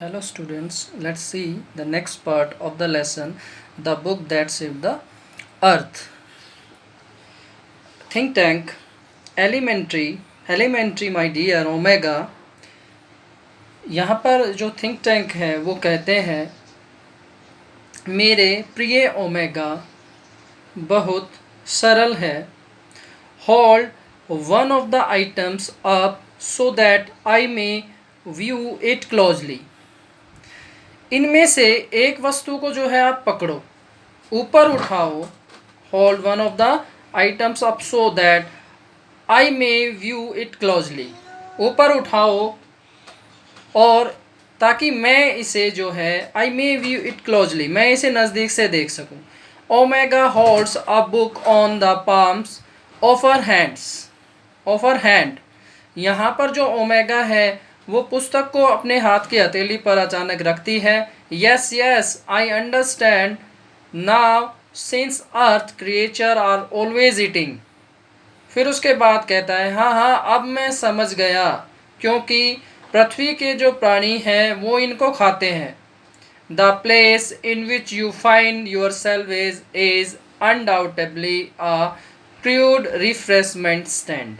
Hello students, let's see the next part of the lesson, the book that saved the earth. Think tank, elementary my dear omega. यहाँ पर जो think tank है वो कहते हैं मेरे प्रिय ओमेगा बहुत सरल है। Hold one of the items up so that I may view it closely. इनमें से एक वस्तु को जो है आप पकड़ो, ऊपर उठाओ। Hold one of the items up so that I may view it closely. ऊपर उठाओ और ताकि मैं इसे जो है आई मे व्यू इट क्लोजली, मैं इसे नज़दीक से देख सकूं। Omega holds a book on the palms of her hands of her hand. यहाँ पर जो ओमेगा है वो पुस्तक को अपने हाथ की हथेली पर अचानक रखती है। Yes yes I understand now since Earth creature are always eating. फिर उसके बाद कहता है हाँ हाँ अब मैं समझ गया, क्योंकि पृथ्वी के जो प्राणी हैं वो इनको खाते हैं। The place in which you find your self is undoubtedly a crude refreshment stand.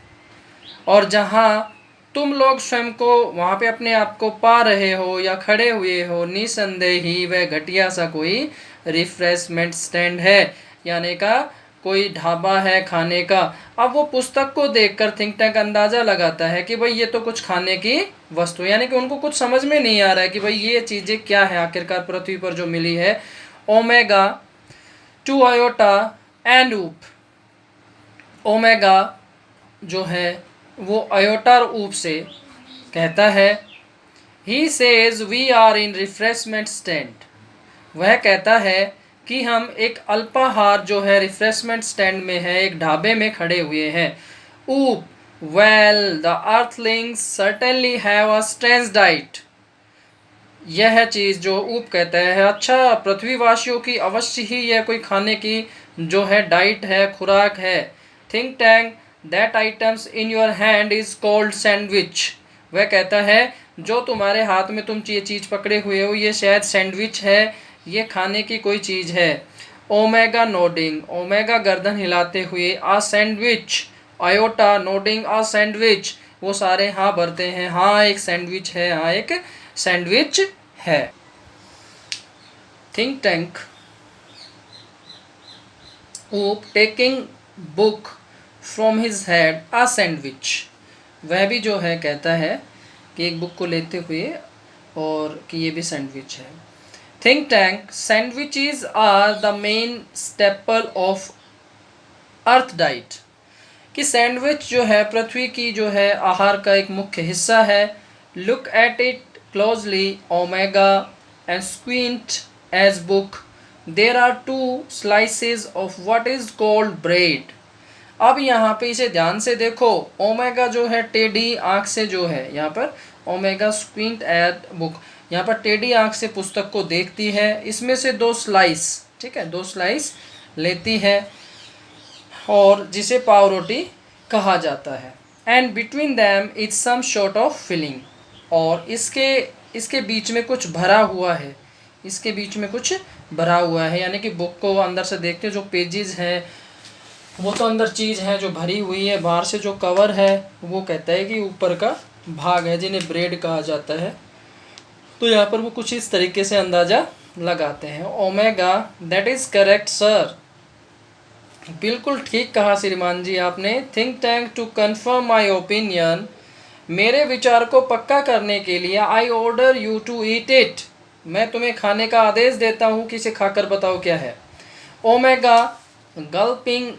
और जहाँ तुम लोग स्वयं को वहाँ पे अपने आप को पा रहे हो या खड़े हुए हो, निसंदेह ही वह घटिया सा कोई रिफ्रेशमेंट स्टैंड है, यानी का कोई ढाबा है खाने का। अब वो पुस्तक को देखकर थिंक टैंक अंदाज़ा लगाता है कि भाई ये तो कुछ खाने की वस्तु, यानी कि उनको कुछ समझ में नहीं आ रहा है कि भाई ये चीज़ें क्या है आखिरकार पृथ्वी पर जो मिली है। Omega to Iota and Oop. Omega जो है वो अयोटा ऊप से कहता है he says we are in refreshment stand. वह कहता है कि हम एक अल्पाहार जो है रिफ्रेशमेंट स्टैंड में है, एक ढाबे में खड़े हुए हैं। ऊप well the Earthlings certainly have a strange diet. यह चीज़ जो ऊप कहता है, अच्छा पृथ्वीवासियों की अवश्य ही यह कोई खाने की जो है डाइट है, खुराक है। Think tank that items in your hand is called sandwich. वह कहता है जो तुम्हारे हाथ में तुम ये चीज़ पकड़े हुए हो ये शायद सैंडविच है, ये खाने की कोई चीज़ है। ओमेगा नोडिंग, ओमेगा गर्दन हिलाते हुए आ सैंडविच। आयोटा नोडिंग आ सैंडविच, वो सारे हाँ भरते हैं, हाँ एक सैंडविच है, हाँ एक सैंडविच है। Think Tank Oop taking book from his head a sandwich. वह भी जो है कहता है कि एक बुक को लेते हुए और कि ये भी सैंडविच है। Think Tank sandwiches are the main staple of Earth diet. कि सैंडविच जो है पृथ्वी की जो है आहार का एक मुख्य हिस्सा है। Look at it closely Omega and squint as book there are two slices of what is called bread. अब यहाँ पे इसे ध्यान से देखो, ओमेगा जो है टेढ़ी आँख से जो है यहाँ पर ओमेगा स्क्विंट एट बुक, यहाँ पर टेढ़ी आँख से पुस्तक को देखती है। इसमें से दो स्लाइस, ठीक है, दो स्लाइस लेती है और जिसे पाव रोटी कहा जाता है। And between them is some sort of filling. और इसके बीच में कुछ भरा हुआ है, इसके बीच में कुछ भरा हुआ है, यानी कि बुक को अंदर से देखते जो पेजेस हैं वो तो अंदर चीज़ है जो भरी हुई है, बाहर से जो कवर है वो कहता है कि ऊपर का भाग है जिन्हें ब्रेड कहा जाता है। तो यहाँ पर वो कुछ इस तरीके से अंदाज़ा लगाते हैं। Omega that is correct sir, बिल्कुल ठीक कहा श्रीमान जी आपने। Think Tank to confirm my opinion, मेरे विचार को पक्का करने के लिए I order you to eat it, मैं तुम्हें खाने का आदेश देता हूँ कि इसे खाकर बताओ क्या है। ओमेगा गल्पिंग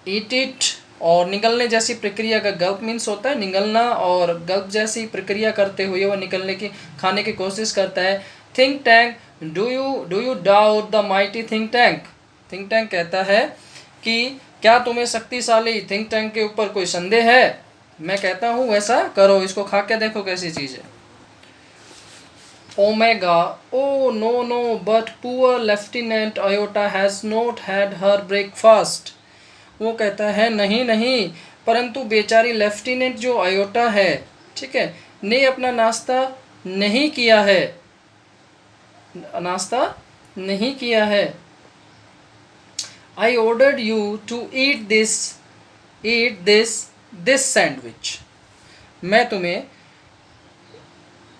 ईट इट, और निगलने जैसी प्रक्रिया का गल्प मीन्स होता है निगलना, और गल्प जैसी प्रक्रिया करते हुए वह निकलने की खाने की कोशिश करता है। Think tank do you doubt the mighty think tank. Think tank कहता है कि क्या तुम्हें शक्तिशाली थिंक टैंक के ऊपर कोई संदेह है। मैं कहता हूँ वैसा करो, इसको खा के देखो कैसी चीज़ है। Omega oh no no but poor lieutenant Iota has not had her breakfast. वो कहता है नहीं नहीं, परंतु बेचारी लेफ्टिनेंट जो आयोटा है, ठीक है, ने अपना नाश्ता नहीं किया है। नाश्ता नहीं किया है। I ordered you to eat this sandwich. मैं तुम्हें,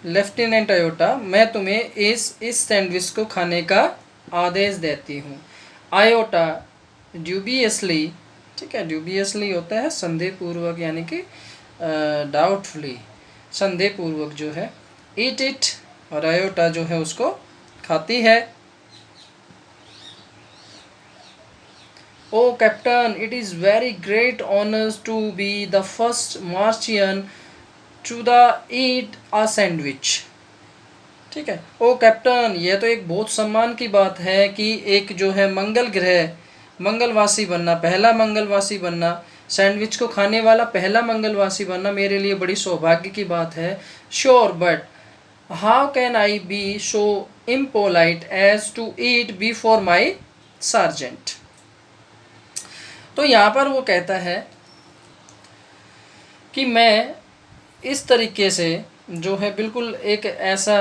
लेफ्टिनेंट आयोटा, मैं तुम्हें इस सैंडविच को खाने का आदेश देती हूँ। आयोटा ड्यूबियसली, ठीक है, ड्यूबियसली होता है संदेहपूर्वक, यानी कि डाउटफुली, संदेहपूर्वक जो है, ईट इट, और आयोटा जो है उसको खाती है। O captain, it is very great honours to be the first Martian to the eat a sandwich. ठीक है, ओ कैप्टन, यह तो एक बहुत सम्मान की बात है कि एक जो है मंगल ग्रह मंगलवासी बनना, पहला मंगलवासी बनना, सैंडविच को खाने वाला पहला मंगलवासी बनना मेरे लिए बड़ी सौभाग्य की बात है। Sure, but how can I be so impolite as to eat before my sergeant. तो यहाँ पर वो कहता है कि मैं इस तरीके से जो है बिल्कुल एक ऐसा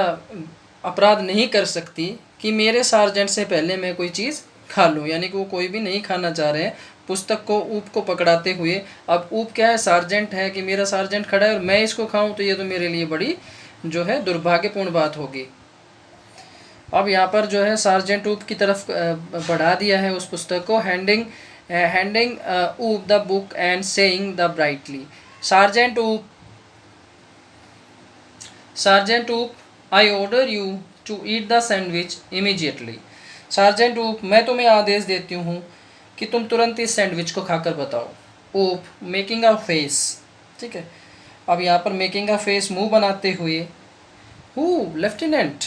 अपराध नहीं कर सकती कि मेरे सार्जेंट से पहले मैं कोई चीज़ खा लूँ, यानी कि वो कोई भी नहीं खाना चाह रहे हैं पुस्तक को, ऊप को पकड़ाते हुए। अब ऊप क्या है, सार्जेंट है, कि मेरा सार्जेंट खड़ा है और मैं इसको खाऊं, तो ये तो मेरे लिए बड़ी जो है दुर्भाग्यपूर्ण बात होगी। अब यहाँ पर जो है सार्जेंट ऊप की तरफ बढ़ा दिया है उस पुस्तक को, हैंडिंग ऊप the book and saying the brightly, Sergeant Oop, I order you to eat the sandwich immediately. Sergeant ऊप, मैं तुम्हें आदेश देती हूँ कि तुम तुरंत इस सैंडविच को खाकर बताओ। ऊप मेकिंग अ फेस, ठीक है, अब यहाँ पर मेकिंग अ फेस, मुंह बनाते हुए। हु, लेफ्टिनेंट,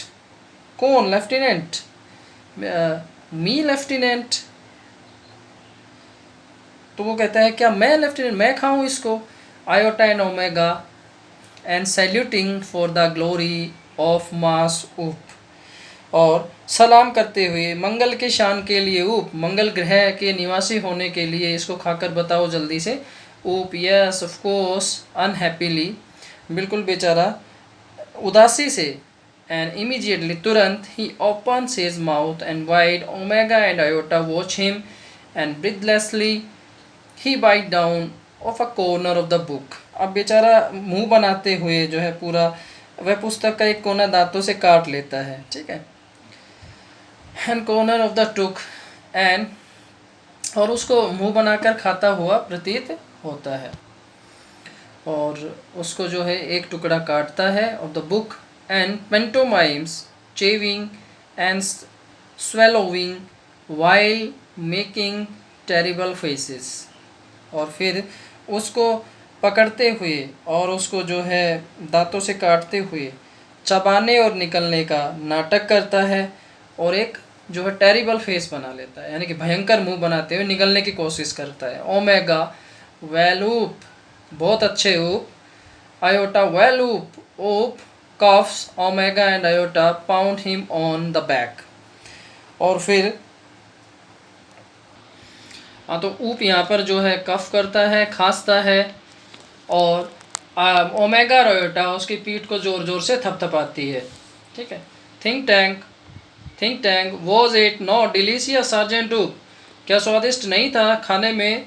कौन लेफ्टिनेंट, मी लेफ्टिनेंट। तो वो कहता है क्या मैं लेफ्टिनेंट, मैं खाऊं इसको। Iota and omega and saluting for the glory of mass ऊप, और सलाम करते हुए मंगल के शान के लिए ऊप, मंगल ग्रह के निवासी होने के लिए इसको खाकर बताओ जल्दी से। ऊप, यस ऑफ कोर्स, अनहैप्पीली, बिल्कुल बेचारा उदासी से, एंड इमीडिएटली, तुरंत, ही opens his mouth and wide, Omega and Iota watch him and breathlessly he bite down off a corner of the book. अब बेचारा मुंह बनाते हुए जो है पूरा वह पुस्तक का एक कोना दांतों से काट लेता है, ठीक है, and corner of the took and, और उसको मुंह बनाकर खाता हुआ प्रतीत होता है, और उसको जो है एक टुकड़ा काटता है off the book, and pantomimes chewing and swallowing while making terrible faces, और फिर उसको पकड़ते हुए और उसको जो है दांतों से काटते हुए चबाने और निकलने का नाटक करता है, और एक जो है टेरिबल फेस बना लेता है, यानी कि भयंकर मुंह बनाते हुए निकलने की कोशिश करता है। ओमेगा, वेल ऊप, बहुत अच्छे ऊप। आयोटा, वेल ऊप, ऊप coughs omega and iota pound him on the back, और फिर हाँ, तो ऊप यहाँ पर जो है कफ करता है, खांसता है, और ओमेगा रोयोटा उसकी पीठ को ज़ोर ज़ोर से थपथपाती है, ठीक है। Think tank was it not delicious sergeant ऊप, क्या स्वादिष्ट नहीं था खाने में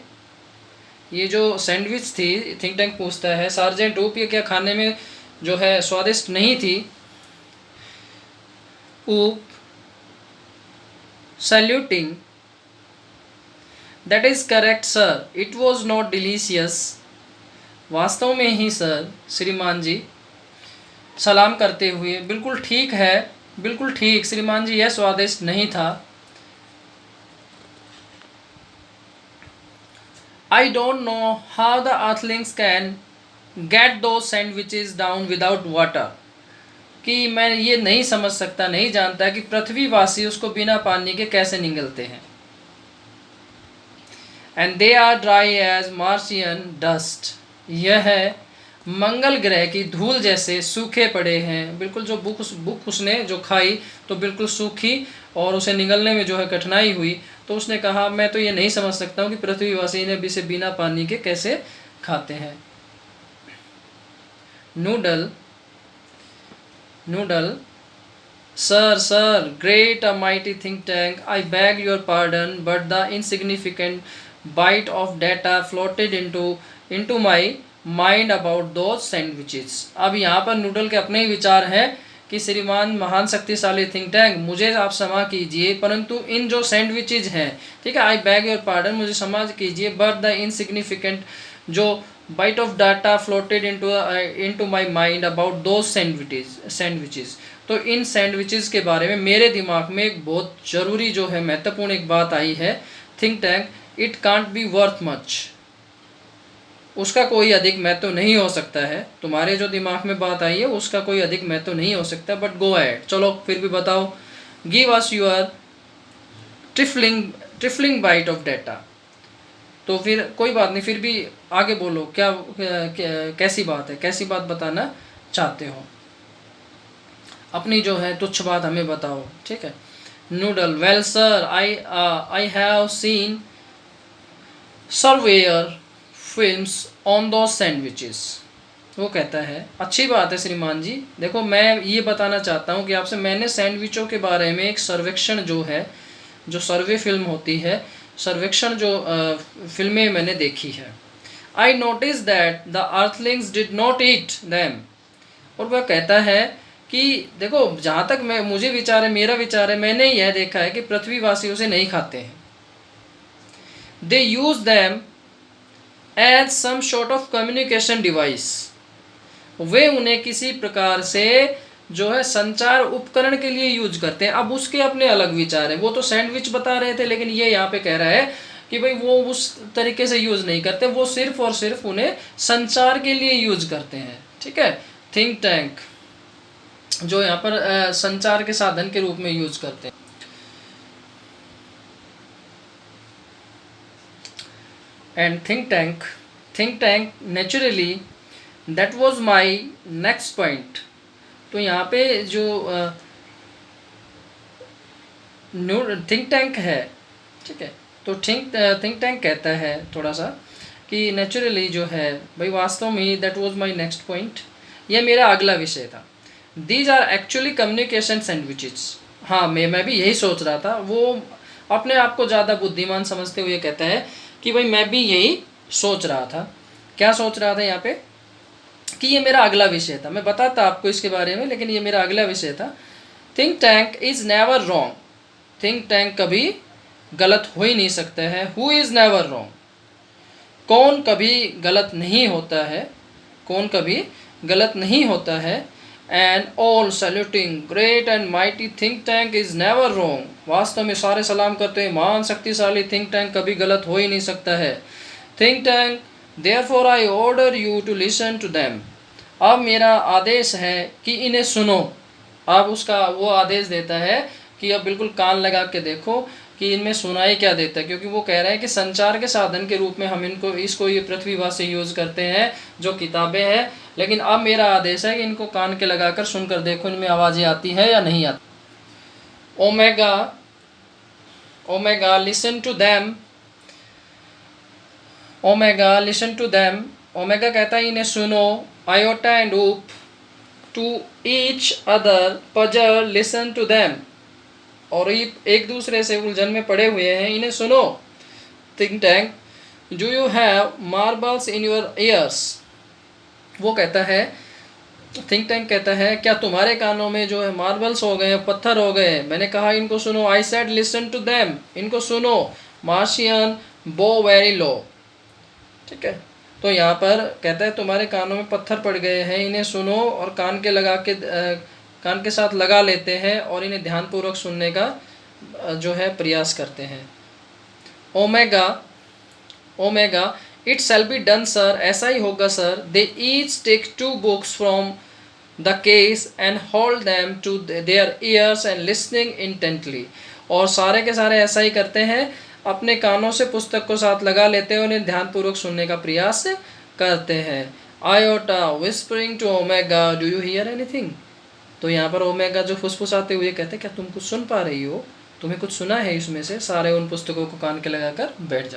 ये जो सैंडविच थी। थिंक टैंक पूछता है सार्जेंट ऊप, ये क्या खाने में जो है स्वादिष्ट नहीं थी। ऊप saluting, that is correct sir, it was not delicious, वास्तव में ही सर, श्रीमान जी, सलाम करते हुए, बिल्कुल ठीक है, बिल्कुल ठीक श्रीमान जी, यह स्वादिष्ट नहीं था। I don't know how the Earthlings can get दो सैंडविचेस डाउन विदाउट वाटर, कि मैं ये नहीं समझ सकता, नहीं जानता कि पृथ्वीवासी उसको बिना पानी के कैसे निगलते हैं। And they are dry as Martian dust, यह है मंगल ग्रह की धूल जैसे सूखे पड़े हैं, बिल्कुल जो बुक उसने जो खाई तो बिल्कुल सूखी, और उसे निगलने में जो है कठिनाई हुई, तो उसने कहा मैं तो ये नहीं समझ सकता हूँ कि पृथ्वीवासी ने इसे बिना पानी के कैसे खाते हैं। Noodle Sir, great a mighty think tank. I beg your pardon, but the insignificant bite of data floated into my mind about those sandwiches. अब यहाँ पर नूडल के अपने ही विचार हैं कि श्रीमान महान शक्तिशाली थिंक टैंक, मुझे आप क्षमा कीजिए, परंतु इन जो सैंडविचेज हैं, ठीक है, आई बैग योर पार्डन, मुझे क्षमा कीजिए, बट द इनसिग्निफिकेंट जो bite of data floated into my mind about those sandwiches. तो इन सैंडविचेस के बारे में मेरे दिमाग में एक बहुत ज़रूरी जो है महत्वपूर्ण एक बात आई है, Think tank, it can't be worth much, उसका कोई अधिक महत्व नहीं हो सकता है। तुम्हारे जो दिमाग में बात आई है उसका कोई अधिक महत्व नहीं हो सकता, बट गो अहेड, चलो फिर भी बताओ, give us your trifling bite of data. तो फिर कोई बात नहीं, फिर भी आगे बोलो, कैसी बात है, कैसी बात बताना चाहते हो, अपनी जो है तुच्छ बात हमें बताओ, ठीक है। Noodle, well sir, I have seen surveyor films on दो सैंडविचेस। वो कहता है अच्छी बात है श्रीमान जी, देखो मैं ये बताना चाहता हूँ कि आपसे, मैंने सैंडविचों के बारे में एक सर्वेक्षण जो है, जो सर्वे फिल्म होती है, सर्वेक्षण जो फिल्में मैंने देखी है। I notice that the Earthlings did not eat them. और वह कहता है कि देखो, जहाँ तक मुझे विचार है, मेरा विचार है, मैंने यह देखा है कि पृथ्वीवासी उसे नहीं खाते हैं। They use them as some sort of communication device. वे उन्हें किसी प्रकार से जो है संचार उपकरण के लिए यूज करते हैं। अब उसके अपने अलग विचार हैं, वो तो सैंडविच बता रहे थे, लेकिन ये यहाँ पे कह रहा है कि भाई वो उस तरीके से यूज नहीं करते, वो सिर्फ और सिर्फ उन्हें संचार के लिए यूज करते हैं, ठीक है। थिंक टैंक जो यहाँ पर संचार के साधन के रूप में यूज करते हैं। And think tank naturally, that was my next point. तो यहाँ पे जो थिंक टैंक है, ठीक है, तो थिंक टैंक कहता है थोड़ा सा कि नेचुरली जो है भाई, वास्तव में that was my next point, यह मेरा अगला विषय था। These are actually communication sandwiches. हाँ, मैं भी यही सोच रहा था। वो अपने आप को ज़्यादा बुद्धिमान समझते हुए कहता है कि भाई मैं भी यही सोच रहा था। क्या सोच रहा था यहाँ पे, कि ये मेरा अगला विषय था, मैं बताता आपको इसके बारे में, लेकिन ये मेरा अगला विषय था। Think tank is never wrong. Think tank कभी गलत हो ही नहीं सकता है। हु इज़ नेवर रॉन्ग, कौन कभी गलत नहीं होता है, कौन कभी गलत नहीं होता है। And all saluting great and mighty think tank is never wrong. वास्तव में सारे सलाम करते हैं, महान शक्तिशाली थिंक टैंक कभी गलत हो ही नहीं सकता है। Think Tank, therefore I order you to listen to them. अब मेरा आदेश है कि इन्हें सुनो। अब उसका वो आदेश देता है कि अब बिल्कुल कान लगा के देखो कि इनमें सुनाई क्या देता है, क्योंकि वो कह रहे हैं कि संचार के साधन के रूप में हम इसको ये पृथ्वीवासी यूज़ करते हैं, जो किताबें हैं, लेकिन अब मेरा आदेश है कि इनको कान के लगाकर सुनकर देखो इनमें आवाज़ें आती है या नहीं आती। Omega listen to them. Omega listen to them. Omega कहता है इन्हें सुनो। Iota and Oop to each other puzzle listen to them. और ये एक दूसरे से उलझन में पड़े हुए हैं, इन्हें सुनो। Think tank, do you have marbles in your ears. वो कहता है, थिंक टैंक कहता है, क्या तुम्हारे कानों में जो है मार्बल्स हो गए, पत्थर हो गए। मैंने कहा इनको सुनो। I said listen to them, इनको सुनो। मार्शियन बो वेरी लो, ठीक है। तो यहाँ पर कहता है तुम्हारे कानों में पत्थर पड़ गए हैं, इन्हें सुनो, और कान के साथ लगा लेते हैं और इन्हें ध्यानपूर्वक सुनने का जो है प्रयास करते हैं। Omega it shall be done sir. ऐसा ही होगा sir. They each take 2 books from the case and hold them to their ears and listening intently. और सारे के सारे ऐसा ही करते हैं, अपने कानों से पुस्तक को साथ लगा लेते हैं, उन्हें ध्यानपूर्वक सुनने का प्रयास करते हैं। Iota whispering to omega, do you hear anything. तो यहाँ पर ओमेगा जो फुसफुसाते हुए कहते हैं, क्या तुम कुछ सुन पा रही हो, तुम्हें कुछ सुना है इसमें से। सारे उन पुस्तकों को कान के लगाकर बैठ जाते हैं।